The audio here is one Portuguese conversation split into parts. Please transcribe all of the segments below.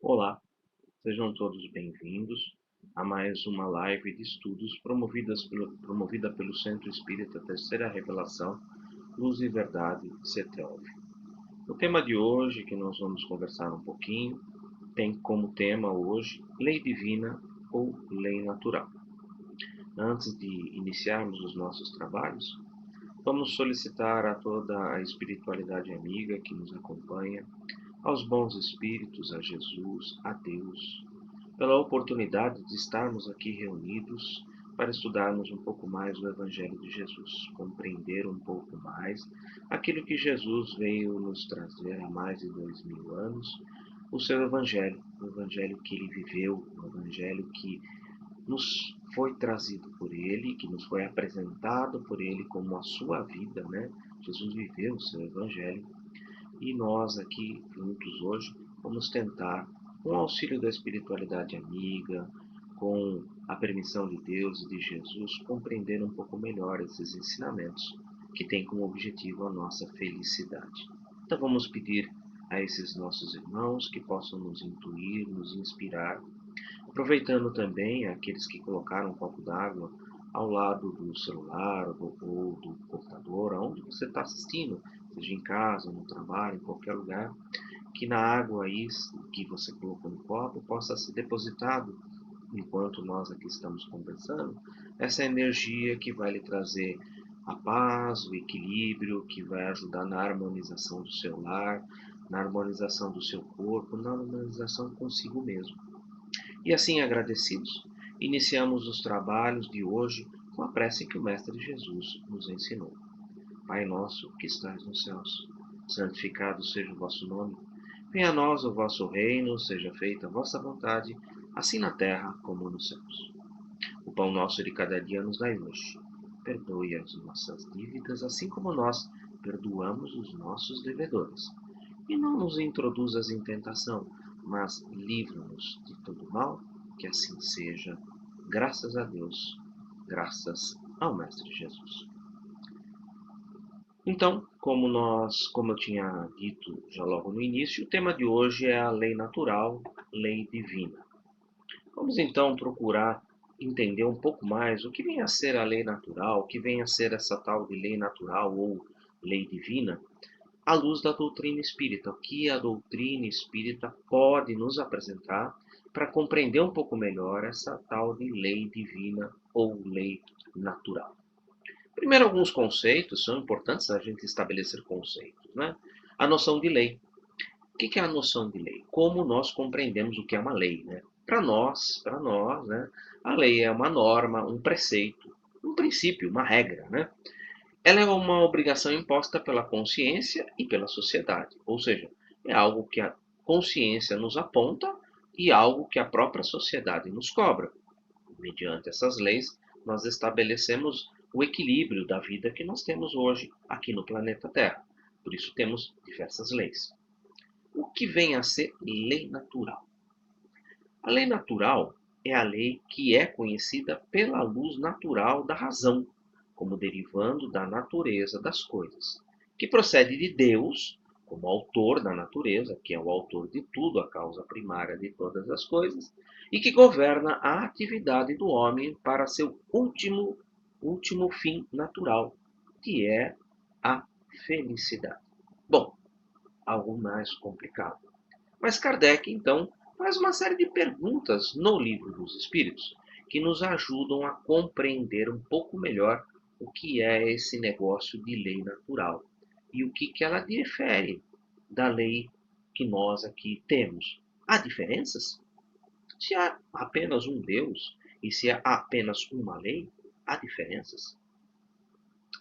Olá, sejam todos bem-vindos a mais uma live de estudos promovida pelo Centro Espírita Terceira Revelação, Luz e Verdade, CETELV. O tema de hoje, que nós vamos conversar um pouquinho, tem como tema hoje Lei Divina ou Lei Natural. Antes de iniciarmos os nossos trabalhos, vamos solicitar a toda a espiritualidade amiga que nos acompanha, aos bons espíritos, a Jesus, a Deus, pela oportunidade de estarmos aqui reunidos para estudarmos um pouco mais o Evangelho de Jesus, compreender um pouco mais aquilo que Jesus veio nos trazer há mais de 2000 anos, o seu Evangelho, o Evangelho que ele viveu, o Evangelho que nos foi trazido por ele, que nos foi apresentado por ele como a sua vida, né? Jesus viveu o seu Evangelho e nós aqui juntos hoje vamos tentar, com o auxílio da espiritualidade amiga, com a permissão de Deus e de Jesus, compreender um pouco melhor esses ensinamentos que têm como objetivo a nossa felicidade. Então vamos pedir a esses nossos irmãos que possam nos intuir, nos inspirar, aproveitando também aqueles que colocaram um copo d'água ao lado do celular ou do computador, aonde você está assistindo, seja em casa, no trabalho, em qualquer lugar, que na água aí que você colocou no copo possa ser depositado, enquanto nós aqui estamos conversando, essa energia que vai lhe trazer a paz, o equilíbrio, que vai ajudar na harmonização do seu lar, na harmonização do seu corpo, na harmonização consigo mesmo. E assim, agradecidos, iniciamos os trabalhos de hoje com a prece que o Mestre Jesus nos ensinou. Pai nosso que estais nos céus, santificado seja o vosso nome. Venha a nós o vosso reino, seja feita a vossa vontade, assim na terra como nos céus. O pão nosso de cada dia nos dai hoje. Perdoe as nossas dívidas, assim como nós perdoamos os nossos devedores. E não nos introduzas em tentação, mas livra-nos de todo mal, que assim seja. Graças a Deus, graças ao Mestre Jesus. Então, como eu tinha dito já logo no início, o tema de hoje é a lei natural, lei divina. Vamos então procurar entender um pouco mais o que vem a ser a lei natural, o que vem a ser essa tal de lei natural ou lei divina, à luz da doutrina espírita, o que a doutrina espírita pode nos apresentar para compreender um pouco melhor essa tal de lei divina ou lei natural. Primeiro, alguns conceitos, são importantes a gente estabelecer conceitos, né? A noção de lei. O que é a noção de lei? Como nós compreendemos o que é uma lei, né? Para nós, né, a lei é uma norma, um preceito, um princípio, uma regra, né? Ela é uma obrigação imposta pela consciência e pela sociedade, ou seja, é algo que a consciência nos aponta e algo que a própria sociedade nos cobra. Mediante essas leis, nós estabelecemos o equilíbrio da vida que nós temos hoje aqui no planeta Terra. Por isso temos diversas leis. O que vem a ser lei natural? A lei natural é a lei que é conhecida pela luz natural da razão, como derivando da natureza das coisas, que procede de Deus, como autor da natureza, que é o autor de tudo, a causa primária de todas as coisas, e que governa a atividade do homem para seu último fim natural, que é a felicidade. Bom, algo mais complicado. Mas Kardec, então, faz uma série de perguntas no Livro dos Espíritos que nos ajudam a compreender um pouco melhor o que é esse negócio de lei natural e o que ela difere da lei que nós aqui temos. Há diferenças? Se há apenas um Deus e se há apenas uma lei, há diferenças?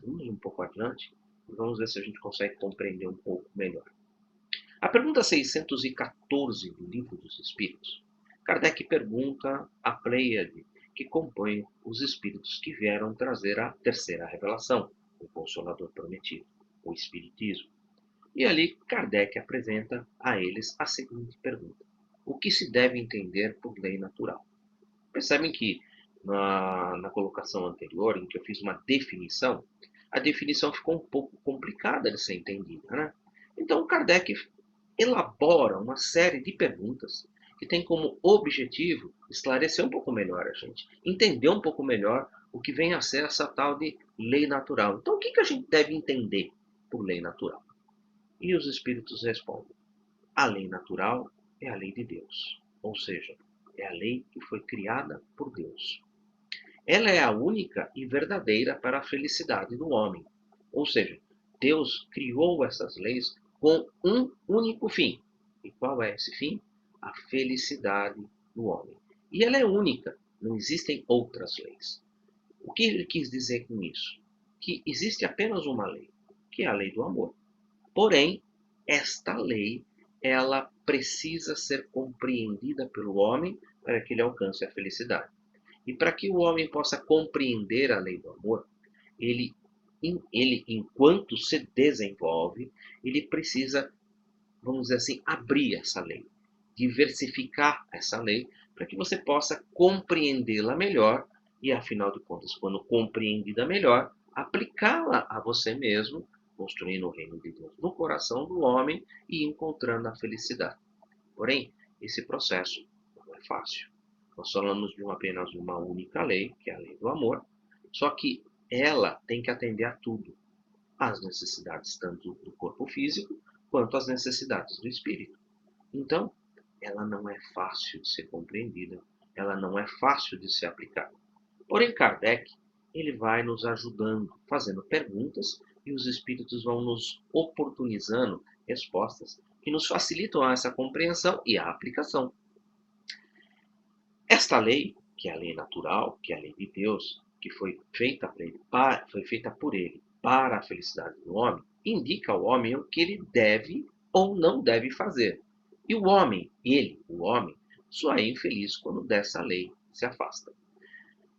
Vamos um pouco adiante e vamos ver se a gente consegue compreender um pouco melhor. A pergunta 614 do Livro dos Espíritos, Kardec pergunta à Pleiade, que compõe os espíritos que vieram trazer a terceira revelação, o Consolador Prometido, o Espiritismo. E ali Kardec apresenta a eles a seguinte pergunta: o que se deve entender por lei natural? Percebem que na colocação anterior, em que eu fiz uma definição, a definição ficou um pouco complicada de ser entendida, né? Então Kardec elabora uma série de perguntas que tem como objetivo esclarecer um pouco melhor a gente, entender um pouco melhor o que vem a ser essa tal de lei natural. Então, o que a gente deve entender por lei natural? E os espíritos respondem: a lei natural é a lei de Deus, ou seja, é a lei que foi criada por Deus. Ela é a única e verdadeira para a felicidade do homem, ou seja, Deus criou essas leis com um único fim. E qual é esse fim? A felicidade do homem. E ela é única, não existem outras leis. O que ele quis dizer com isso? Que existe apenas uma lei, que é a lei do amor. Porém, esta lei, ela precisa ser compreendida pelo homem para que ele alcance a felicidade. E para que o homem possa compreender a lei do amor, ele, enquanto se desenvolve, ele precisa, vamos dizer assim, abrir essa lei, diversificar essa lei, para que você possa compreendê-la melhor e, afinal de contas, quando compreendida melhor, aplicá-la a você mesmo, construindo o reino de Deus no coração do homem e encontrando a felicidade. Porém, esse processo não é fácil. Nós falamos de apenas uma única lei, que é a lei do amor, só que ela tem que atender a tudo, às necessidades tanto do corpo físico quanto às necessidades do espírito. Então, ela não é fácil de ser compreendida, ela não é fácil de ser aplicada. Porém, Kardec, ele vai nos ajudando, fazendo perguntas, e os espíritos vão nos oportunizando respostas que nos facilitam essa compreensão e a aplicação. Esta lei, que é a lei natural, que é a lei de Deus, que foi feita por ele para a felicidade do homem, indica ao homem o que ele deve ou não deve fazer. E o homem, o homem, só é infeliz quando dessa lei se afasta.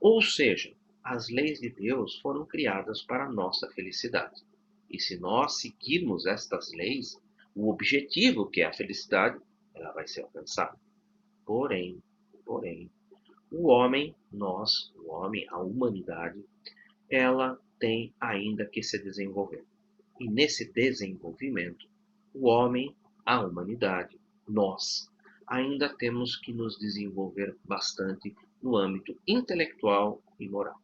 Ou seja, as leis de Deus foram criadas para a nossa felicidade. E se nós seguirmos estas leis, o objetivo, que é a felicidade, ela vai ser alcançada. Porém, o homem, a humanidade, ela tem ainda que se desenvolver. E nesse desenvolvimento, o homem, a humanidade, nós, ainda temos que nos desenvolver bastante no âmbito intelectual e moral.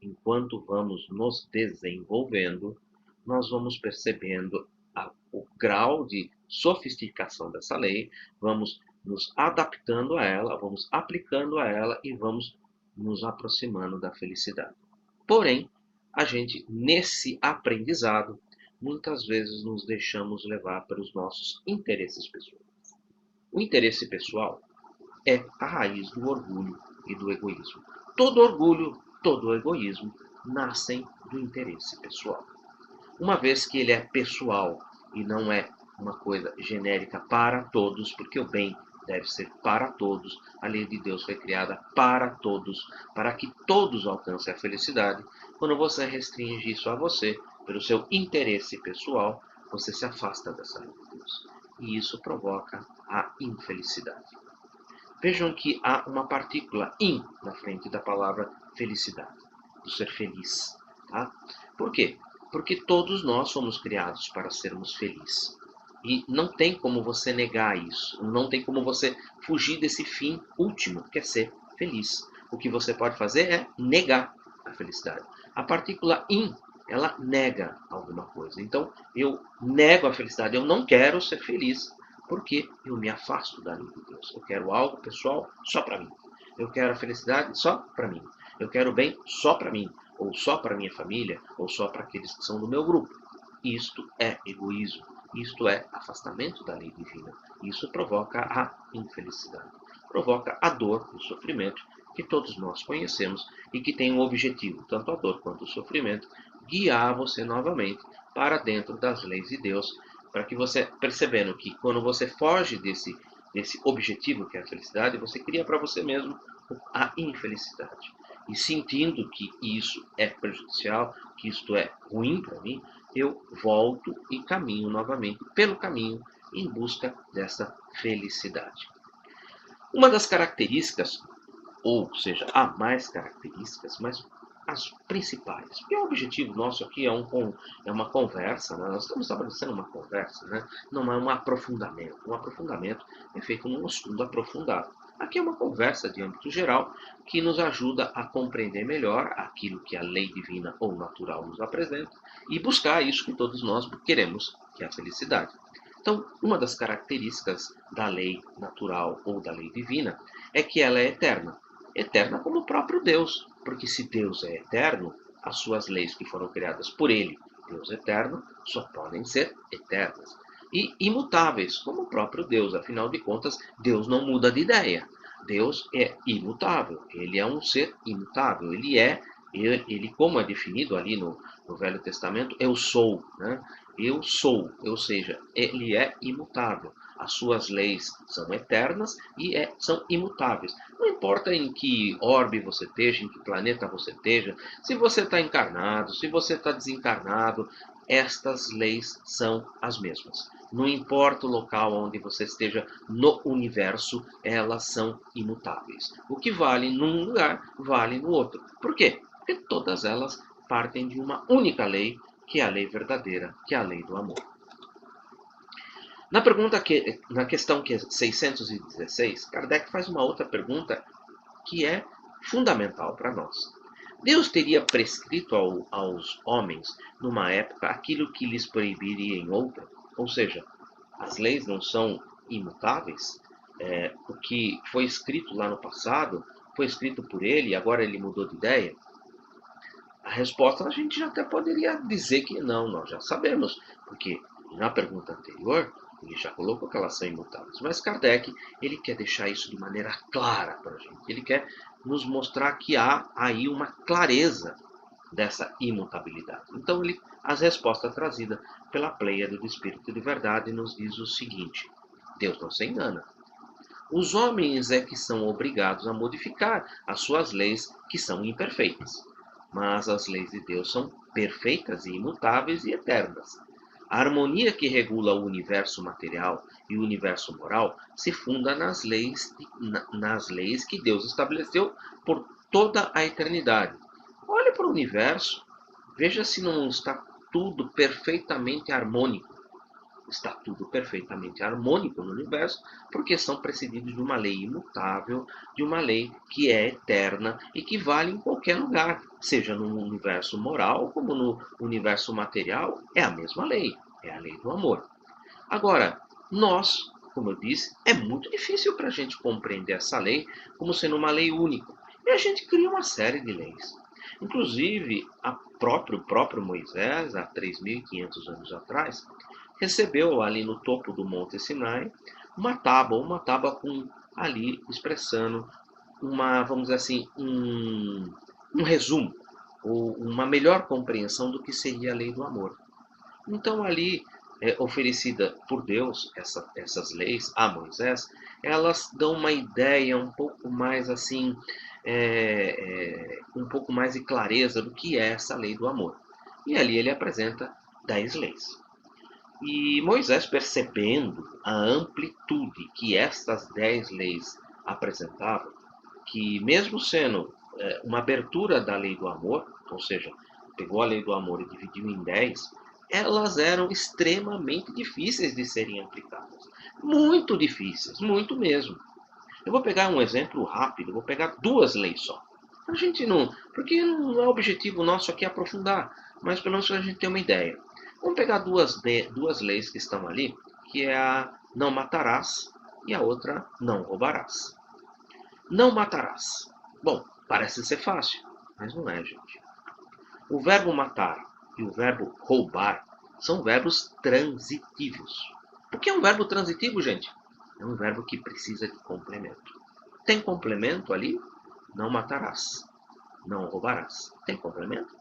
Enquanto vamos nos desenvolvendo, nós vamos percebendo o grau de sofisticação dessa lei, vamos nos adaptando a ela, vamos aplicando a ela e vamos nos aproximando da felicidade. Porém, a gente, nesse aprendizado, muitas vezes nos deixamos levar pelos nossos interesses pessoais. O interesse pessoal é a raiz do orgulho e do egoísmo. Todo orgulho, todo egoísmo nascem do interesse pessoal. Uma vez que ele é pessoal e não é uma coisa genérica para todos, porque o bem deve ser para todos, a lei de Deus foi criada para todos, para que todos alcancem a felicidade. Quando você restringe isso a você, pelo seu interesse pessoal, você se afasta dessa lei de Deus. E isso provoca a infelicidade. Vejam que há uma partícula in na frente da palavra felicidade, do ser feliz. Tá? Por quê? Porque todos nós somos criados para sermos felizes. E não tem como você negar isso, não tem como você fugir desse fim último, que é ser feliz. O que você pode fazer é negar a felicidade. A partícula in, ela nega alguma coisa. Então, eu nego a felicidade, eu não quero ser feliz, porque eu me afasto da lei de Deus. Eu quero algo pessoal só para mim. Eu quero a felicidade só para mim. Eu quero o bem só para mim, ou só para minha família, ou só para aqueles que são do meu grupo. Isto é egoísmo. Isto é afastamento da lei divina. Isso provoca a infelicidade. Provoca a dor, o sofrimento, que todos nós conhecemos e que tem um objetivo, tanto a dor quanto o sofrimento, guiar você novamente para dentro das leis de Deus, para que você, percebendo que quando você foge desse objetivo que é a felicidade, você cria para você mesmo a infelicidade. E sentindo que isso é prejudicial, que isto é ruim para mim, eu volto e caminho novamente pelo caminho em busca dessa felicidade. Uma das características, ou seja, há mais características, mas as principais. Porque o objetivo nosso aqui é uma conversa, né? Nós estamos estabelecendo uma conversa, né? Não é um aprofundamento. Um aprofundamento é feito num estudo aprofundado. Aqui é uma conversa de âmbito geral que nos ajuda a compreender melhor aquilo que a lei divina ou natural nos apresenta e buscar isso que todos nós queremos, que é a felicidade. Então, uma das características da lei natural ou da lei divina é que ela é eterna. Eterna como o próprio Deus, porque se Deus é eterno, as suas leis que foram criadas por ele, Deus eterno, só podem ser eternas. E imutáveis, como o próprio Deus, afinal de contas, Deus não muda de ideia. Deus é imutável, ele é um ser imutável, ele como é definido ali no Velho Testamento, eu sou, né? Eu sou, ou seja, ele é imutável. As suas leis são eternas e são imutáveis. Não importa em que orbe você esteja, em que planeta você esteja, se você está encarnado, se você está desencarnado, estas leis são as mesmas. Não importa o local onde você esteja no universo, elas são imutáveis. O que vale num lugar, vale no outro. Por quê? Porque todas elas partem de uma única lei, que é a lei verdadeira, que é a lei do amor. Na questão 616, Kardec faz uma outra pergunta que é fundamental para nós. Deus teria prescrito aos homens, numa época, aquilo que lhes proibiria em outra? Ou seja, as leis não são imutáveis? O que foi escrito lá no passado foi escrito por ele e agora ele mudou de ideia? A resposta a gente já até poderia dizer que não, nós já sabemos, porque na pergunta anterior ele já colocou que elas são imutáveis. Mas Kardec, ele quer deixar isso de maneira clara para a gente. Ele quer nos mostrar que há aí uma clareza dessa imutabilidade. Então, as respostas trazidas pela Pleiade do Espírito de Verdade nos diz o seguinte: Deus não se engana. Os homens é que são obrigados a modificar as suas leis, que são imperfeitas. Mas as leis de Deus são perfeitas e imutáveis e eternas. A harmonia que regula o universo material e o universo moral se funda nas leis que Deus estabeleceu por toda a eternidade. Olhe para o universo, veja se não está tudo perfeitamente harmônico. Está tudo perfeitamente harmônico no universo, porque são precedidos de uma lei imutável, de uma lei que é eterna e que vale em qualquer lugar, seja no universo moral como no universo material, é a mesma lei, é a lei do amor. Agora, nós, como eu disse, é muito difícil para a gente compreender essa lei como sendo uma lei única. E a gente cria uma série de leis. Inclusive, o próprio Moisés, há 3.500 anos atrás, recebeu ali no topo do Monte Sinai uma tábua com ali expressando vamos dizer assim, um resumo, ou uma melhor compreensão do que seria a lei do amor. Então ali, oferecida por Deus, essas leis a Moisés, elas dão uma ideia um pouco mais assim, um pouco mais de clareza do que é essa lei do amor. E ali ele apresenta 10 leis. E Moisés, percebendo a amplitude que estas 10 leis apresentavam, que mesmo sendo uma abertura da lei do amor, ou seja, pegou a lei do amor e dividiu em 10, elas eram extremamente difíceis de serem aplicadas. Muito difíceis, muito mesmo. Eu vou pegar um exemplo rápido, vou pegar duas leis só. A gente não, porque não é o objetivo nosso aqui aprofundar, mas pelo menos a gente ter uma ideia. Vamos pegar duas leis que estão ali, que é a não matarás e a outra não roubarás. Não matarás. Bom, parece ser fácil, mas não é, gente. O verbo matar e o verbo roubar são verbos transitivos. O que é um verbo transitivo, gente? É um verbo que precisa de complemento. Tem complemento ali? Não matarás. Não roubarás. Tem complemento?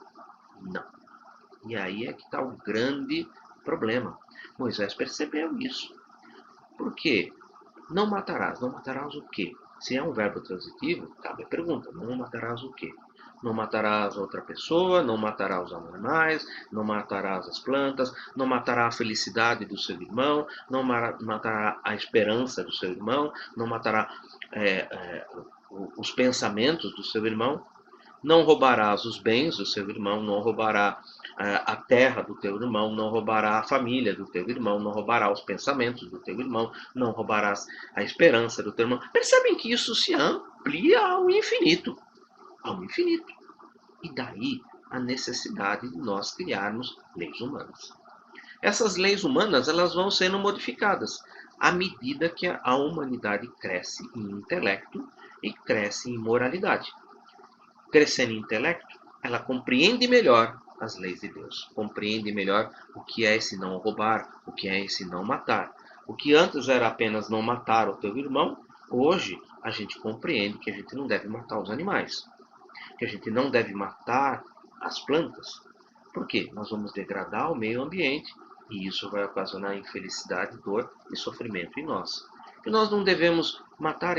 Não. E aí é que está o grande problema. Moisés percebeu isso. Por quê? Não matarás. Não matarás o quê? Se é um verbo transitivo, cabe a pergunta: não matarás o quê? Não matarás outra pessoa, não matarás os animais, não matarás as plantas, não matará a felicidade do seu irmão, não matará a esperança do seu irmão, não matará os pensamentos do seu irmão. não roubarás os bens do seu irmão, não roubará a terra do teu irmão, não roubará a família do teu irmão, não roubará os pensamentos do teu irmão, não roubarás a esperança do teu irmão. Percebem que isso se amplia ao infinito, ao infinito. E daí a necessidade de nós criarmos leis humanas. Essas leis humanas, elas vão sendo modificadas à medida que a humanidade cresce em intelecto e cresce em moralidade. Crescendo em intelecto, ela compreende melhor as leis de Deus, compreende melhor o que é esse não roubar, o que é esse não matar. O que antes era apenas não matar o teu irmão, hoje a gente compreende que a gente não deve matar os animais, que a gente não deve matar as plantas. Por quê? Nós vamos degradar o meio ambiente e isso vai ocasionar infelicidade, dor e sofrimento em nós. Que nós não devemos matar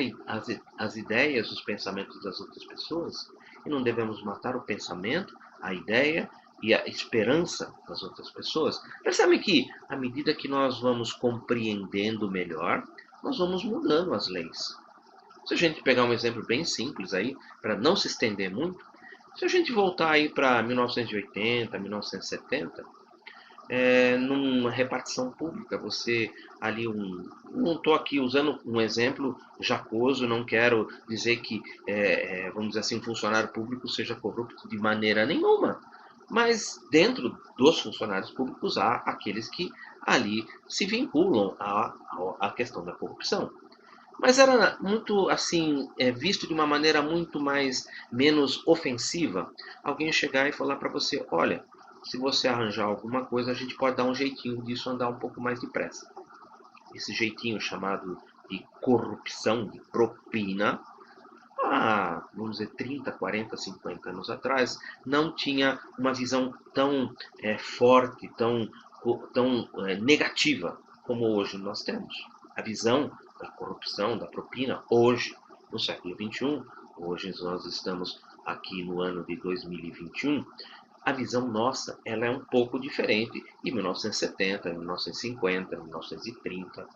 as ideias, os pensamentos das outras pessoas, e não devemos matar o pensamento, a ideia e a esperança das outras pessoas. Percebe que, à medida que nós vamos compreendendo melhor, nós vamos mudando as leis. Se a gente pegar um exemplo bem simples aí, para não se estender muito, se a gente voltar aí para 1980, 1970, numa repartição pública, você ali não estou aqui usando um exemplo jacoso, não quero dizer que, vamos dizer assim, um funcionário público seja corrupto de maneira nenhuma, mas dentro dos funcionários públicos há aqueles que ali se vinculam à questão da corrupção. Mas era muito assim, visto de uma maneira muito mais menos ofensiva, alguém chegar e falar para você, olha, se você arranjar alguma coisa, a gente pode dar um jeitinho disso andar um pouco mais depressa. Esse jeitinho chamado de corrupção, de propina, vamos dizer, 30, 40, 50 anos atrás, não tinha uma visão tão forte, tão negativa como hoje nós temos. A visão da corrupção, da propina, hoje, no século XXI, hoje nós estamos aqui no ano de 2021, a visão nossa ela é um pouco diferente de 1970, 1950, 1930.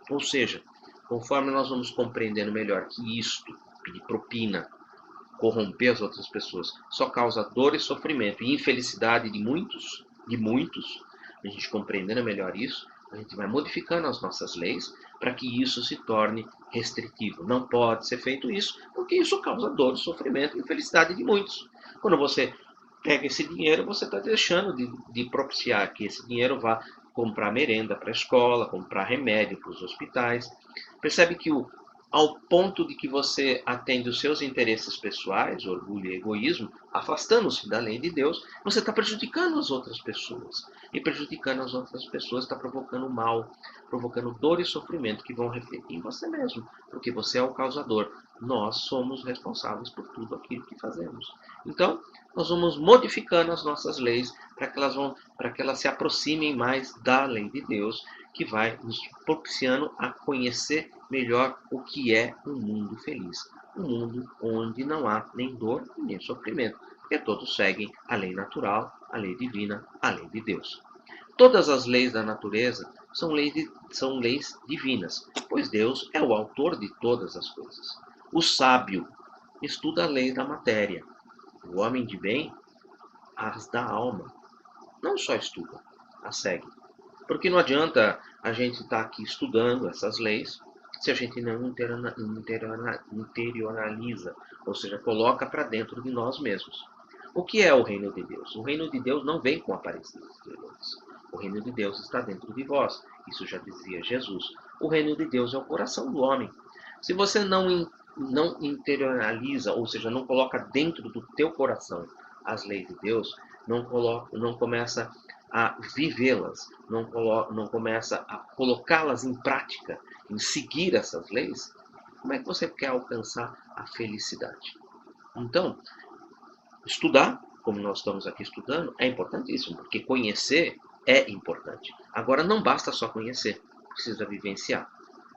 Ou seja, conforme nós vamos compreendendo melhor que isto, pedir propina, corromper as outras pessoas, só causa dor e sofrimento e infelicidade de muitos, a gente compreendendo melhor isso, a gente vai modificando as nossas leis para que isso se torne restritivo. Não pode ser feito isso, porque isso causa dor, sofrimento e infelicidade de muitos. Quando você pega esse dinheiro, você está deixando de propiciar que esse dinheiro vá comprar merenda para a escola, comprar remédio para os hospitais. Percebe que ao ponto de que você atende os seus interesses pessoais, orgulho e egoísmo, afastando-se da lei de Deus, você está prejudicando as outras pessoas. E prejudicando as outras pessoas está provocando mal, provocando dor e sofrimento que vão refletir em você mesmo, porque você é o causador. Nós somos responsáveis por tudo aquilo que fazemos. Então, nós vamos modificando as nossas leis para que elas se aproximem mais da lei de Deus, que vai nos propiciando a conhecer melhor o que é um mundo feliz. Um mundo onde não há nem dor nem sofrimento, porque todos seguem a lei natural, a lei divina, a lei de Deus. Todas as leis da natureza são leis divinas, pois Deus é o autor de todas as coisas. O sábio estuda a lei da matéria. O homem de bem as da alma. Não só estuda, as segue. Porque não adianta a gente estar aqui estudando essas leis se a gente não interioriza, ou seja, coloca para dentro de nós mesmos. O que é o reino de Deus? O reino de Deus não vem com aparências exteriores. O reino de Deus está dentro de vós. Isso já dizia Jesus. O reino de Deus é o coração do homem. Se você não interioriza, ou seja, não coloca dentro do teu coração as leis de Deus, não começa a vivê-las, não começa a colocá-las em prática, em seguir essas leis, como é que você quer alcançar a felicidade? Então, estudar, como nós estamos aqui estudando, é importantíssimo, porque conhecer é importante. Agora, não basta só conhecer, precisa vivenciar.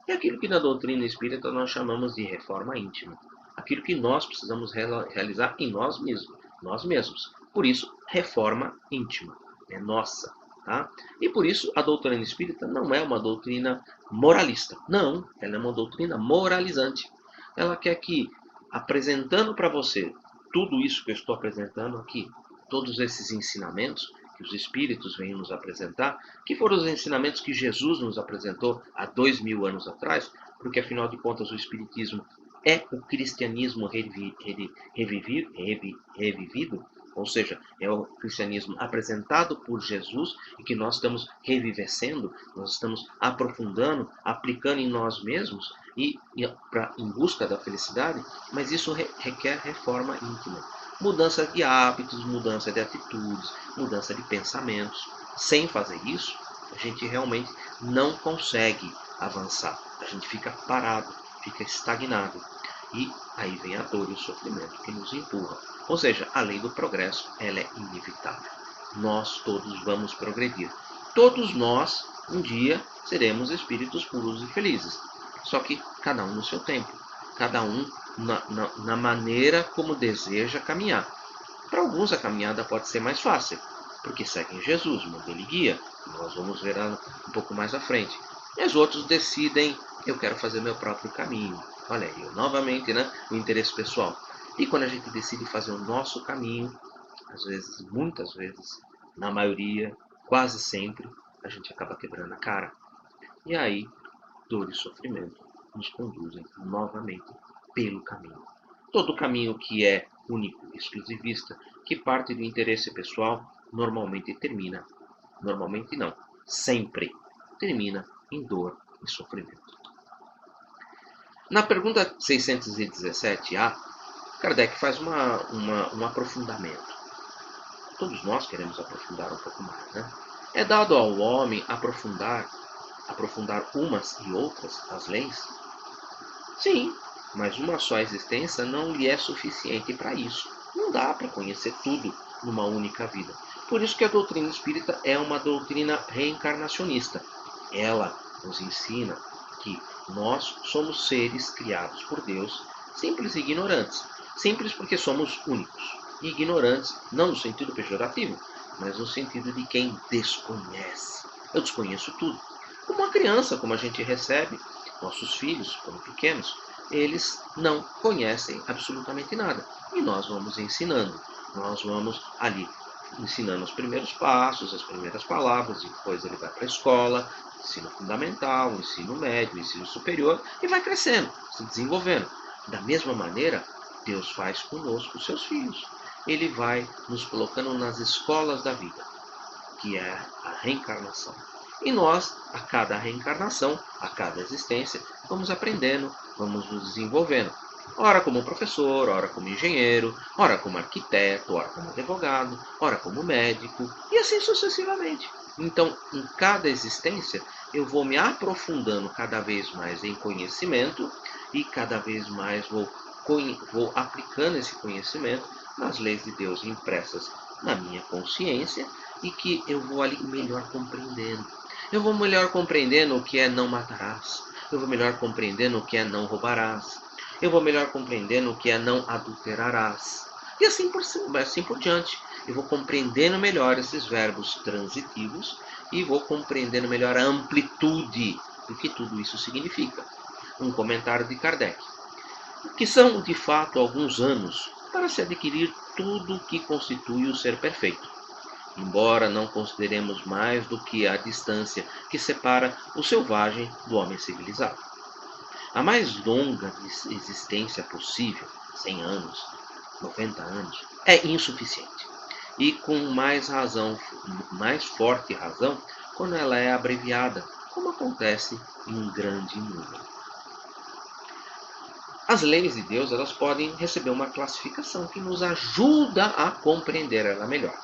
É aquilo que na doutrina espírita nós chamamos de reforma íntima. Aquilo que nós precisamos realizar em nós mesmos. Por isso, reforma íntima. É nossa. Tá? E por isso, a doutrina espírita não é uma doutrina moralista. Não, ela é uma doutrina moralizante. Ela quer que, apresentando para você tudo isso que eu estou apresentando aqui, todos esses ensinamentos que os Espíritos vêm nos apresentar, que foram os ensinamentos que Jesus nos apresentou há 2000 anos atrás, porque afinal de contas o Espiritismo é o cristianismo revivido, ou seja, é o cristianismo apresentado por Jesus e que nós estamos revivecendo, nós estamos aprofundando, aplicando em nós mesmos em busca da felicidade, mas isso requer reforma íntima. Mudança de hábitos, mudança de atitudes, mudança de pensamentos. Sem fazer isso, a gente realmente não consegue avançar. A gente fica parado, fica estagnado. E aí vem a dor e o sofrimento que nos empurra. Ou seja, a lei do progresso, ela é inevitável. Nós todos vamos progredir. Todos nós, um dia, seremos espíritos puros e felizes. Só que cada um no seu tempo. Cada um na maneira como deseja caminhar. Para alguns a caminhada pode ser mais fácil, porque seguem Jesus, modelo e guia. Nós vamos ver um pouco mais à frente. Mas outros decidem, eu quero fazer meu próprio caminho. Olha aí, novamente, né, o interesse pessoal. E quando a gente decide fazer o nosso caminho, às vezes, muitas vezes, na maioria, quase sempre, a gente acaba quebrando a cara. E aí, dor e sofrimento nos conduzem novamente pelo caminho. Todo caminho que é único, exclusivista, que parte do interesse pessoal, normalmente não, sempre termina em dor e sofrimento. Na pergunta 617A, Kardec faz um aprofundamento. Todos nós queremos aprofundar um pouco mais, né? É dado ao homem aprofundar umas e outras as leis? Sim, mas uma só existência não lhe é suficiente para isso. Não dá para conhecer tudo numa única vida. Por isso que a doutrina espírita é uma doutrina reencarnacionista. Ela nos ensina que nós somos seres criados por Deus, simples e ignorantes. Simples porque somos únicos. E ignorantes, não no sentido pejorativo, mas no sentido de quem desconhece. Eu desconheço tudo. Como uma criança, como a gente recebe nossos filhos, quando pequenos, eles não conhecem absolutamente nada. E nós vamos ensinando. Nós vamos ali ensinando os primeiros passos, as primeiras palavras, e depois ele vai para a escola, ensino fundamental, ensino médio, ensino superior, e vai crescendo, se desenvolvendo. Da mesma maneira, Deus faz conosco, seus filhos. Ele vai nos colocando nas escolas da vida, que é a reencarnação. E nós, a cada reencarnação, a cada existência, vamos aprendendo, vamos nos desenvolvendo. Ora como professor, ora como engenheiro, ora como arquiteto, ora como advogado, ora como médico, e assim sucessivamente. Então, em cada existência, eu vou me aprofundando cada vez mais em conhecimento e cada vez mais vou aplicando esse conhecimento nas leis de Deus impressas na minha consciência e que eu vou ali melhor compreendendo. Eu vou melhor compreendendo o que é não matarás. Eu vou melhor compreendendo o que é não roubarás. Eu vou melhor compreendendo o que é não adulterarás. E assim por diante. Eu vou compreendendo melhor esses verbos transitivos e vou compreendendo melhor a amplitude do que tudo isso significa. Um comentário de Kardec. O que são, de fato, alguns anos para se adquirir tudo o que constitui o ser perfeito, embora não consideremos mais do que a distância que separa o selvagem do homem civilizado. A mais longa existência possível, 100 anos, 90 anos, é insuficiente. E com mais forte razão, quando ela é abreviada, como acontece em um grande número. As leis de Deus, elas podem receber uma classificação que nos ajuda a compreender ela melhor.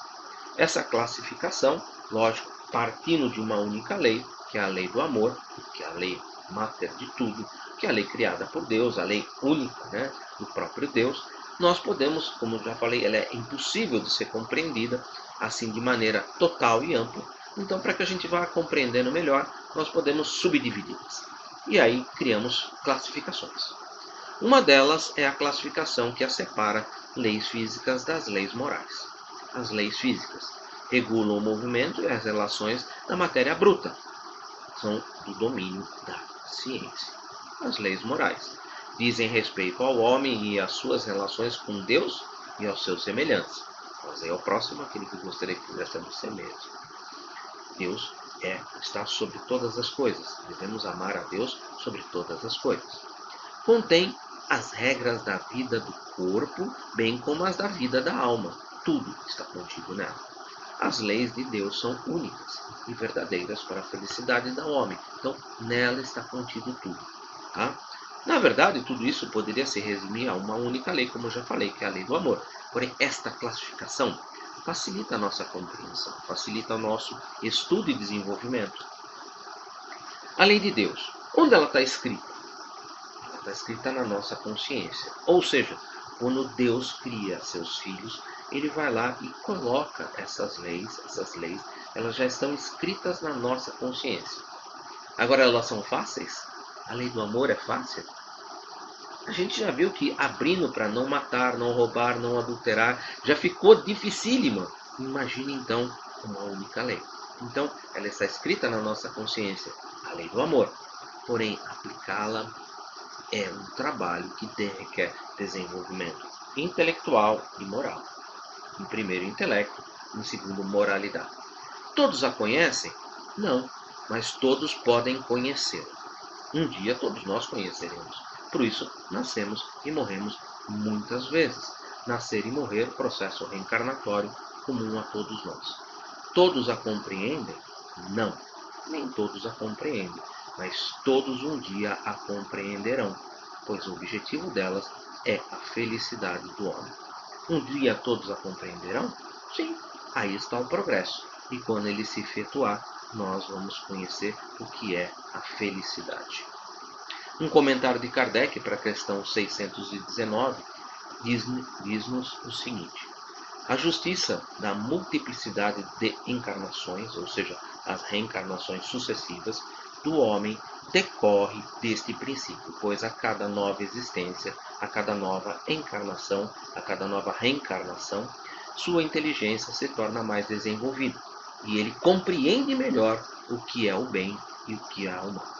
Essa classificação, lógico, partindo de uma única lei, que é a lei do amor, que é a lei máter de tudo, que é a lei criada por Deus, a lei única, né, do próprio Deus, nós podemos, como já falei, ela é impossível de ser compreendida assim de maneira total e ampla. Então, para que a gente vá compreendendo melhor, nós podemos subdividi-las. E aí criamos classificações. Uma delas é a classificação que a separa leis físicas das leis morais. As leis físicas regulam o movimento e as relações da matéria bruta, são do domínio da ciência. As leis morais dizem respeito ao homem e às suas relações com Deus e aos seus semelhantes. Mas aí ao próximo, aquele que gostaria que fizesse a você mesmo. Deus está sobre todas as coisas. Devemos amar a Deus sobre todas as coisas. Contém as regras da vida do corpo, bem como as da vida da alma. Tudo está contido nela. As leis de Deus são únicas e verdadeiras para a felicidade do homem. Então, nela está contido tudo. Tá? Na verdade, tudo isso poderia se resumir a uma única lei, como eu já falei, que é a lei do amor. Porém, esta classificação facilita a nossa compreensão, facilita o nosso estudo e desenvolvimento. A lei de Deus, onde ela está escrita? Ela está escrita na nossa consciência. Ou seja, quando Deus cria seus filhos, ele vai lá e coloca essas leis, elas já estão escritas na nossa consciência. Agora, elas são fáceis? A lei do amor é fácil? A gente já viu que abrindo para não matar, não roubar, não adulterar, já ficou dificílima. Imagine então uma única lei. Então, ela está escrita na nossa consciência, a lei do amor. Porém, aplicá-la é um trabalho que requer desenvolvimento intelectual e moral. Em primeiro, intelecto, em segundo, moralidade. Todos a conhecem? Não, mas todos podem conhecê-la. Um dia todos nós conheceremos. Por isso, nascemos e morremos muitas vezes. Nascer e morrer, processo reencarnatório comum a todos nós. Todos a compreendem? Não, nem todos a compreendem, mas todos um dia a compreenderão, pois o objetivo delas é a felicidade do homem. Um dia todos a compreenderão? Sim, aí está o progresso. E quando ele se efetuar, nós vamos conhecer o que é a felicidade. Um comentário de Kardec para a questão 619 diz-nos o seguinte: a justiça da multiplicidade de encarnações, ou seja, as reencarnações sucessivas do homem, decorre deste princípio, pois a cada nova existência, a cada nova encarnação, a cada nova reencarnação, sua inteligência se torna mais desenvolvida e ele compreende melhor o que é o bem e o que é o mal.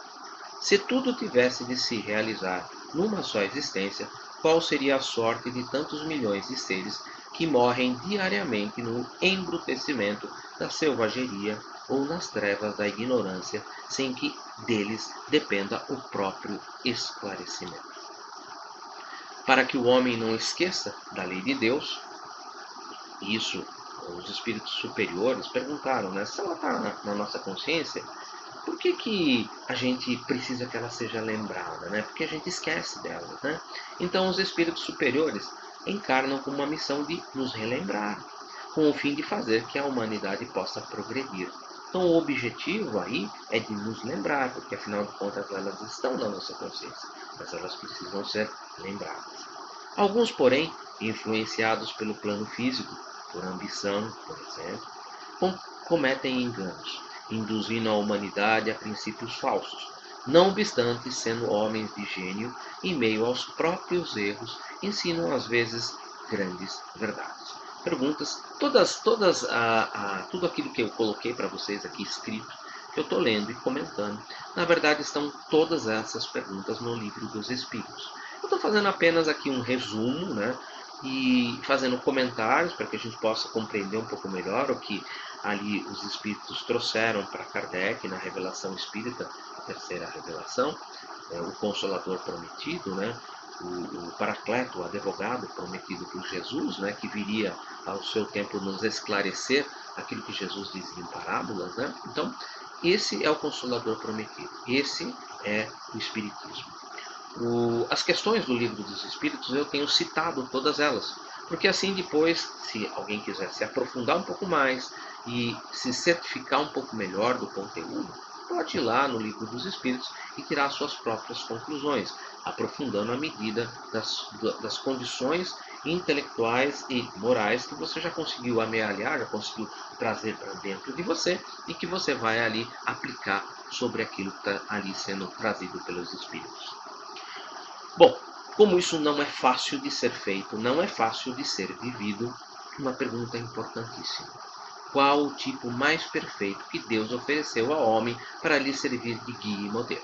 Se tudo tivesse de se realizar numa só existência, qual seria a sorte de tantos milhões de seres que morrem diariamente no embrutecimento da selvageria ou nas trevas da ignorância, sem que deles dependa o próprio esclarecimento? Para que o homem não esqueça da lei de Deus, isso os espíritos superiores perguntaram, né? Se ela está na nossa consciência, por que a gente precisa que ela seja lembrada, né? Porque a gente esquece dela, né? Então os espíritos superiores encarnam com uma missão de nos relembrar, com o fim de fazer que a humanidade possa progredir. Então o objetivo aí é de nos lembrar, porque afinal de contas elas estão na nossa consciência, mas elas precisam ser lembradas. Alguns, porém, influenciados pelo plano físico, por ambição, por exemplo, cometem enganos, induzindo a humanidade a princípios falsos. Não obstante, sendo homens de gênio, em meio aos próprios erros, ensinam às vezes grandes verdades. Perguntas, tudo aquilo que eu coloquei para vocês aqui escrito, que eu estou lendo e comentando, na verdade estão todas essas perguntas no Livro dos Espíritos. Eu estou fazendo apenas aqui um resumo, né? E fazendo comentários para que a gente possa compreender um pouco melhor o que ali os espíritos trouxeram para Kardec na revelação espírita, a terceira revelação, o Consolador prometido, né? O Paracleto, o advogado prometido por Jesus, né? Que viria ao seu tempo nos esclarecer aquilo que Jesus dizia em parábolas, né? Então, esse é o Consolador prometido, esse é o Espiritismo. As questões do Livro dos Espíritos eu tenho citado todas elas, porque assim depois, se alguém quiser se aprofundar um pouco mais e se certificar um pouco melhor do conteúdo, pode ir lá no Livro dos Espíritos e tirar suas próprias conclusões, aprofundando à medida das condições intelectuais e morais que você já conseguiu amealhar, já conseguiu trazer para dentro de você e que você vai ali aplicar sobre aquilo que está ali sendo trazido pelos Espíritos. Bom, como isso não é fácil de ser feito, não é fácil de ser vivido, uma pergunta importantíssima: qual o tipo mais perfeito que Deus ofereceu ao homem para lhe servir de guia e modelo?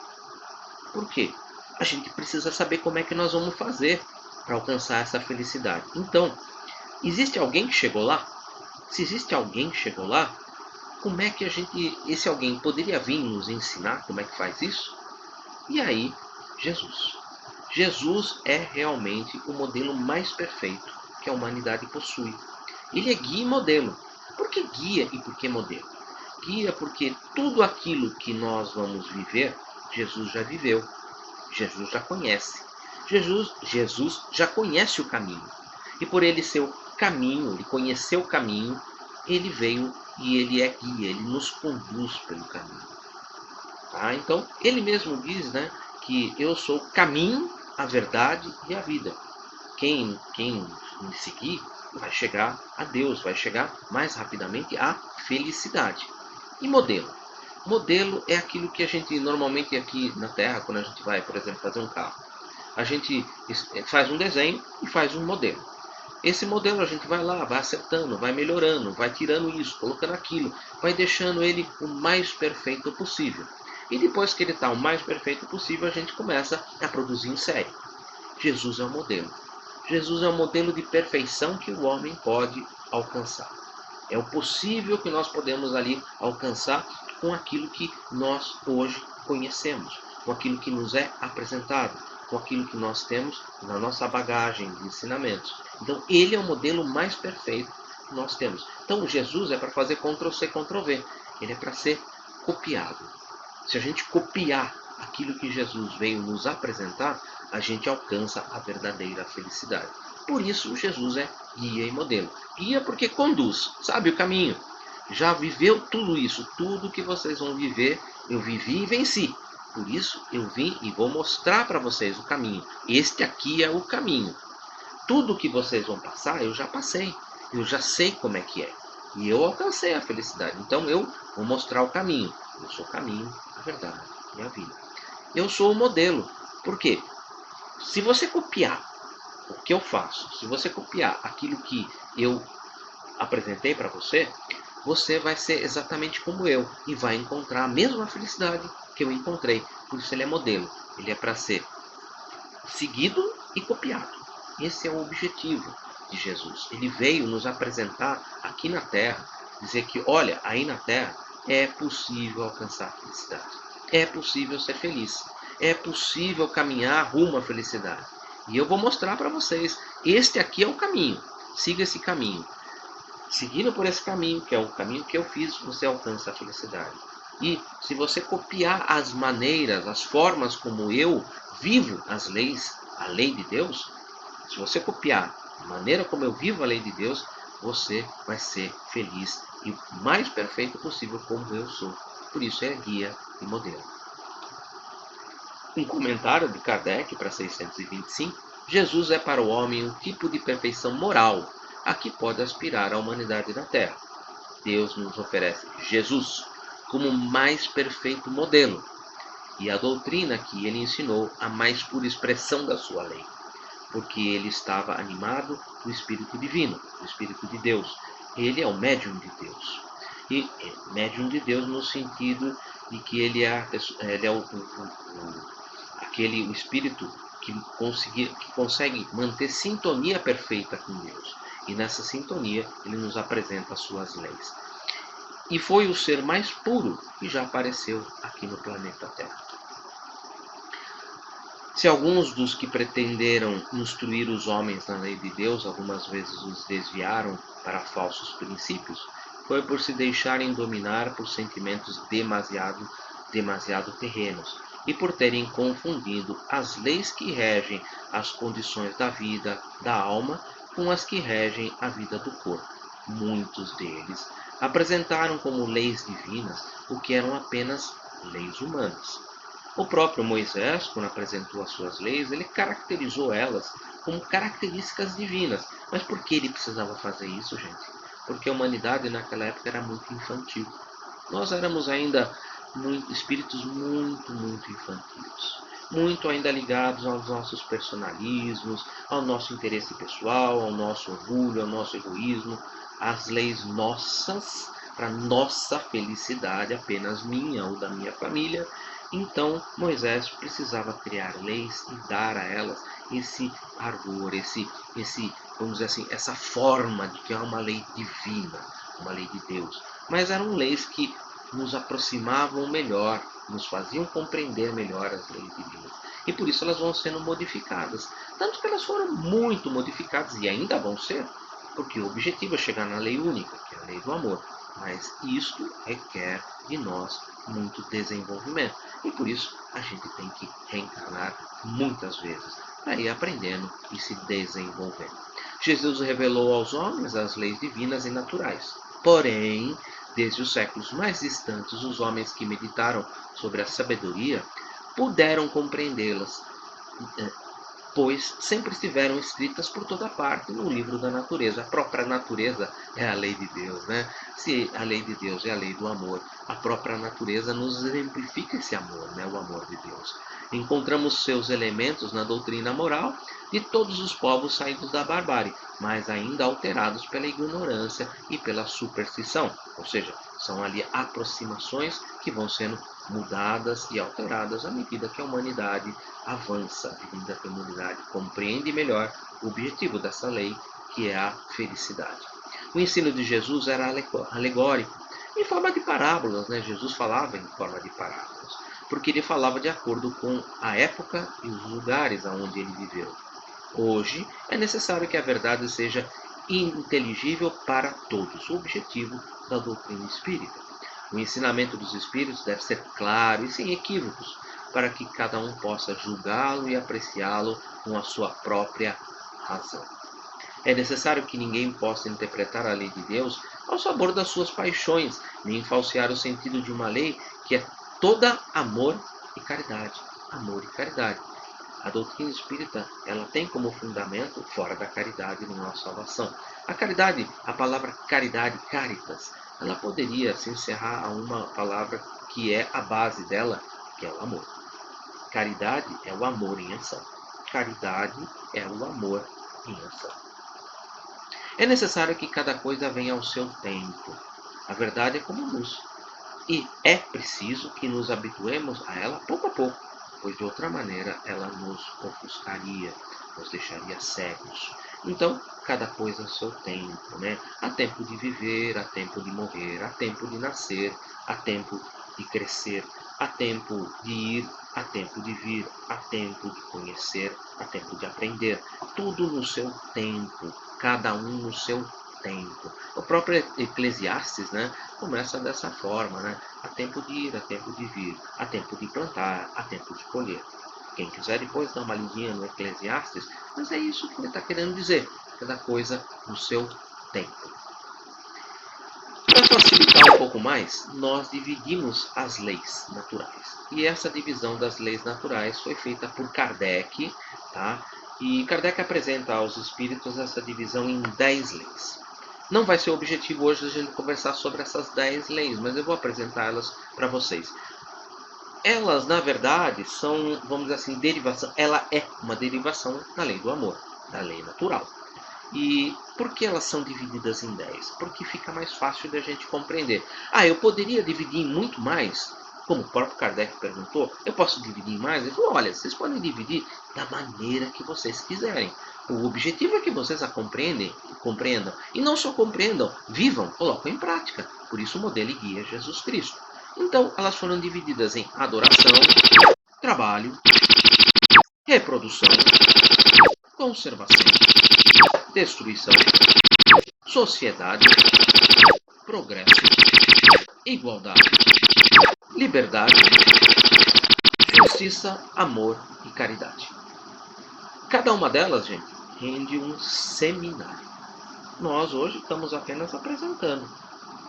Por quê? A gente precisa saber como é que nós vamos fazer para alcançar essa felicidade. Então, Existe alguém que chegou lá? Se existe alguém que chegou lá, como é que esse alguém poderia vir nos ensinar como é que faz isso? E aí, Jesus. Jesus é realmente o modelo mais perfeito que a humanidade possui. Ele é guia e modelo. Por que guia e por que modelo? Guia porque tudo aquilo que nós vamos viver, Jesus já viveu. Jesus já conhece. Jesus já conhece o caminho. E por ele ser o caminho, ele conheceu o caminho, ele veio e ele é guia, ele nos conduz pelo caminho. Tá? Então, ele mesmo diz, né, que eu sou o caminho, a verdade e a vida. Quem me seguir vai chegar a Deus, vai chegar mais rapidamente à felicidade. E modelo? Modelo é aquilo que a gente normalmente aqui na Terra, quando a gente vai, por exemplo, fazer um carro, a gente faz um desenho e faz um modelo. Esse modelo a gente vai lá, vai acertando, vai melhorando, vai tirando isso, colocando aquilo, vai deixando ele o mais perfeito possível. E depois que ele está o mais perfeito possível, a gente começa a produzir em série. Jesus é o modelo. Jesus é o modelo de perfeição que o homem pode alcançar. É o possível que nós podemos ali alcançar com aquilo que nós hoje conhecemos, com aquilo que nos é apresentado, com aquilo que nós temos na nossa bagagem de ensinamentos. Então, ele é o modelo mais perfeito que nós temos. Então, Jesus é para fazer Ctrl+C, Ctrl+V. Ele é para ser copiado. Se a gente copiar aquilo que Jesus veio nos apresentar, a gente alcança a verdadeira felicidade. Por isso, Jesus é guia e modelo. Guia porque conduz, sabe o caminho. Já viveu tudo isso, tudo que vocês vão viver, eu vivi e venci. Por isso, eu vim e vou mostrar para vocês o caminho. Este aqui é o caminho. Tudo que vocês vão passar, eu já passei. Eu já sei como é que é. E eu alcancei a felicidade. Então, eu vou mostrar o caminho. Eu sou o caminho, a verdade e a vida. Eu sou o modelo. Por quê? Se você copiar o que eu faço, se você copiar aquilo que eu apresentei para você, você vai ser exatamente como eu e vai encontrar a mesma felicidade que eu encontrei. Por isso ele é modelo. Ele é para ser seguido e copiado. Esse é o objetivo de Jesus. Ele veio nos apresentar aqui na Terra, dizer que, olha, aí na Terra é possível alcançar a felicidade. É possível ser feliz. É possível caminhar rumo à felicidade. E eu vou mostrar para vocês, este aqui é o caminho. Siga esse caminho. Seguindo por esse caminho, que é o caminho que eu fiz, você alcança a felicidade. E se você copiar as maneiras, as formas como eu vivo as leis, a lei de Deus, se você copiar a maneira como eu vivo a lei de Deus, você vai ser feliz e o mais perfeito possível como eu sou. Por isso é guia e modelo. Um comentário de Kardec para 625, Jesus é para o homem um tipo de perfeição moral a que pode aspirar a humanidade na Terra. Deus nos oferece Jesus como o mais perfeito modelo e a doutrina que ele ensinou a mais pura expressão da sua lei, porque ele estava animado do Espírito Divino, do Espírito de Deus. Ele é o médium de Deus. E médium de Deus no sentido de que ele é o espírito que consegue manter sintonia perfeita com Deus. E nessa sintonia ele nos apresenta as suas leis. E foi o ser mais puro que já apareceu aqui no planeta Terra. Se alguns dos que pretenderam instruir os homens na lei de Deus algumas vezes os desviaram para falsos princípios, foi por se deixarem dominar por sentimentos demasiado terrenos e por terem confundido as leis que regem as condições da vida da alma com as que regem a vida do corpo. Muitos deles apresentaram como leis divinas o que eram apenas leis humanas. O próprio Moisés, quando apresentou as suas leis, ele caracterizou elas como características divinas. Mas por que ele precisava fazer isso, gente? Porque a humanidade naquela época era muito infantil. Nós éramos ainda espíritos muito infantis. Muito ainda ligados aos nossos personalismos, ao nosso interesse pessoal, ao nosso orgulho, ao nosso egoísmo, às leis nossas, para nossa felicidade, apenas minha ou da minha família, Então Moisés precisava criar leis e dar a elas esse ardor, vamos dizer assim, essa forma de que é uma lei divina, uma lei de Deus. Mas eram leis que nos aproximavam melhor, nos faziam compreender melhor as leis divinas. E por isso elas vão sendo modificadas. Tanto que elas foram muito modificadas e ainda vão ser, porque o objetivo é chegar na lei única, que é a lei do amor. Mas isto requer de nós muito desenvolvimento. E por isso a gente tem que reencarnar muitas vezes para ir aprendendo e se desenvolvendo. Jesus revelou aos homens as leis divinas e naturais. Porém, desde os séculos mais distantes, os homens que meditaram sobre a sabedoria puderam compreendê-las, pois sempre estiveram escritas por toda parte no livro da natureza. A própria natureza é a lei de Deus, né? Se a lei de Deus é a lei do amor, a própria natureza nos exemplifica esse amor, né? O amor de Deus. Encontramos seus elementos na doutrina moral de todos os povos saídos da barbárie, mas ainda alterados pela ignorância e pela superstição. Ou seja, são ali aproximações que vão sendo mudadas e alteradas à medida que a humanidade avança, à medida que a humanidade compreende melhor o objetivo dessa lei, que é a felicidade. O ensino de Jesus era alegórico, em forma de parábolas, né? Jesus falava em forma de parábolas, porque ele falava de acordo com a época e os lugares aonde ele viveu. Hoje é necessário que a verdade seja inteligível para todos, o objetivo da doutrina espírita. O ensinamento dos espíritos deve ser claro e sem equívocos, para que cada um possa julgá-lo e apreciá-lo com a sua própria razão. É necessário que ninguém possa interpretar a lei de Deus ao sabor das suas paixões, nem falsear o sentido de uma lei que é toda amor e caridade. Amor e caridade. A doutrina espírita, ela tem como fundamento, fora da caridade, não há salvação. A caridade, a palavra caridade, caritas, ela poderia se encerrar a uma palavra que é a base dela, que é o amor. Caridade é o amor em ação. Caridade é o amor em ação. É necessário que cada coisa venha ao seu tempo. A verdade é como luz. E é preciso que nos habituemos a ela pouco a pouco, pois de outra maneira ela nos ofuscaria, nos deixaria cegos. Então, cada coisa ao seu tempo, né? Há tempo de viver, há tempo de morrer, há tempo de nascer, há tempo de crescer, há tempo de ir, há tempo de vir, há tempo de conhecer, há tempo de aprender. Tudo no seu tempo, cada um no seu tempo. O próprio Eclesiastes, né, começa dessa forma, né? Há tempo de ir, há tempo de vir, há tempo de plantar, há tempo de colher. Quem quiser depois dar uma lidinha no Eclesiastes, mas é isso que ele está querendo dizer, cada coisa no seu tempo. Para facilitar um pouco mais, nós dividimos as leis naturais. E essa divisão das leis naturais foi feita por Kardec, tá? E Kardec apresenta aos espíritos essa divisão em 10 leis. Não vai ser o objetivo hoje a gente conversar sobre essas 10 leis, mas eu vou apresentá-las para vocês. Elas, na verdade, são, vamos dizer assim, derivação. Ela é uma derivação da lei do amor, da lei natural. E por que elas são divididas em 10? Porque fica mais fácil de a gente compreender. Ah, eu poderia dividir em muito mais? Como o próprio Kardec perguntou, eu posso dividir em mais? Ele falou, olha, vocês podem dividir da maneira que vocês quiserem. O objetivo é que vocês a compreendam. E não só compreendam, vivam, colocam em prática. Por isso o modelo e guia é Jesus Cristo. Então, elas foram divididas em adoração, trabalho, reprodução, conservação, destruição, sociedade, progresso, igualdade, liberdade, justiça, amor e caridade. Cada uma delas, gente, rende um seminário. Nós hoje estamos apenas apresentando.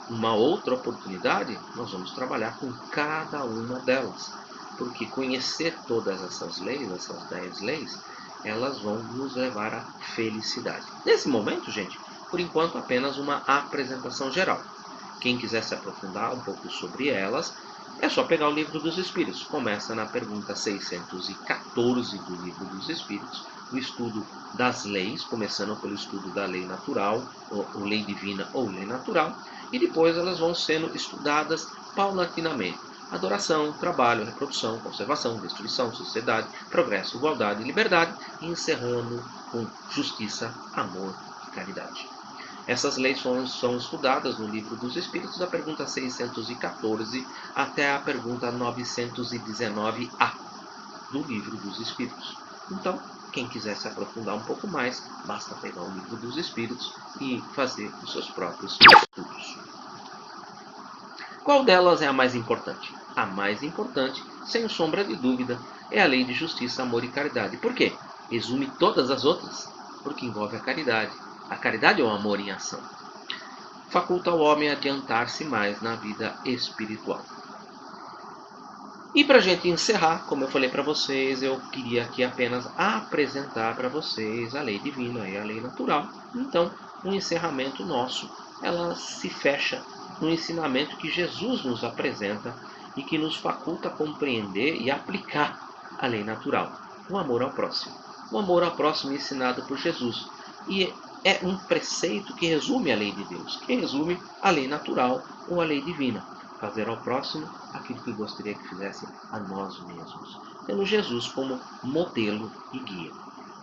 Uma outra oportunidade, nós vamos trabalhar com cada uma delas. Porque conhecer todas essas leis, essas 10 leis, elas vão nos levar à felicidade. Nesse momento, gente, por enquanto apenas uma apresentação geral. Quem quiser se aprofundar um pouco sobre elas, é só pegar o Livro dos Espíritos. Começa na pergunta 614 do Livro dos Espíritos, o estudo das leis, começando pelo estudo da lei natural, ou lei divina ou lei natural, e depois elas vão sendo estudadas paulatinamente. adoração, trabalho, reprodução, conservação, destruição, sociedade, progresso, igualdade e liberdade, e encerrando com justiça, amor e caridade. Essas leis são estudadas no Livro dos Espíritos, da pergunta 614 até a pergunta 919a do Livro dos Espíritos. Então, quem quiser se aprofundar um pouco mais, basta pegar o Livro dos Espíritos e fazer os seus próprios estudos. Qual delas é a mais importante? A mais importante, sem sombra de dúvida, é a lei de justiça, amor e caridade. Por quê? Resume todas as outras, porque envolve a caridade. A caridade é o amor em ação. Faculta ao homem adiantar-se mais na vida espiritual. E para a gente encerrar, como eu falei para vocês, eu queria aqui apenas apresentar para vocês a lei divina e a lei natural. Então, o encerramento nosso, ela se fecha no ensinamento que Jesus nos apresenta e que nos faculta compreender e aplicar a lei natural, o amor ao próximo. O amor ao próximo ensinado por Jesus. E é um preceito que resume a lei de Deus, que resume a lei natural ou a lei divina. Fazer ao próximo aquilo que gostaria que fizesse a nós mesmos, tendo Jesus como modelo e guia.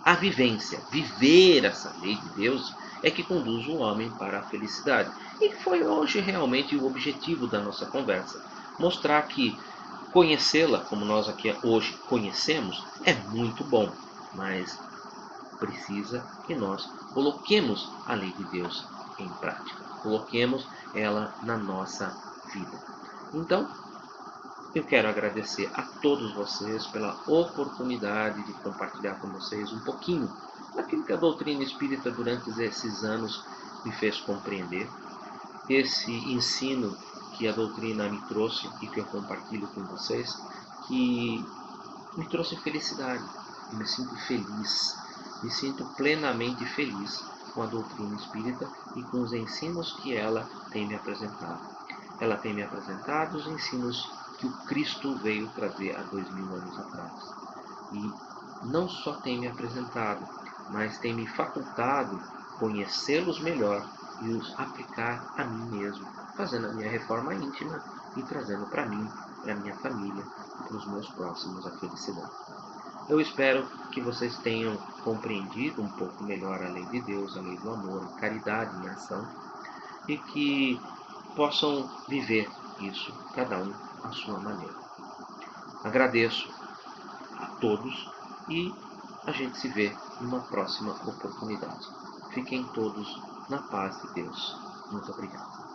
A vivência, viver essa lei de Deus, é que conduz o homem para a felicidade. E foi hoje realmente o objetivo da nossa conversa. Mostrar que conhecê-la, como nós aqui hoje conhecemos, é muito bom, mas precisa que nós coloquemos a lei de Deus em prática. Coloquemos ela na nossa vida. Então, eu quero agradecer a todos vocês pela oportunidade de compartilhar com vocês um pouquinho daquilo que a doutrina espírita durante esses anos me fez compreender, esse ensino que a doutrina me trouxe e que eu compartilho com vocês, que me trouxe felicidade. Eu me sinto feliz, me sinto plenamente feliz com a doutrina espírita e com os ensinos que ela tem me apresentado. Ela tem me apresentado os ensinos que o Cristo veio trazer há 2000 anos atrás. E não só tem me apresentado, mas tem me facultado conhecê-los melhor e os aplicar a mim mesmo, fazendo a minha reforma íntima e trazendo para mim, para a minha família e para os meus próximos a felicidade. Eu espero que vocês tenham compreendido um pouco melhor a lei de Deus, a lei do amor, a caridade em ação, e que possam viver isso, cada um à sua maneira. Agradeço a todos e a gente se vê numa próxima oportunidade. Fiquem todos na paz de Deus. Muito obrigado.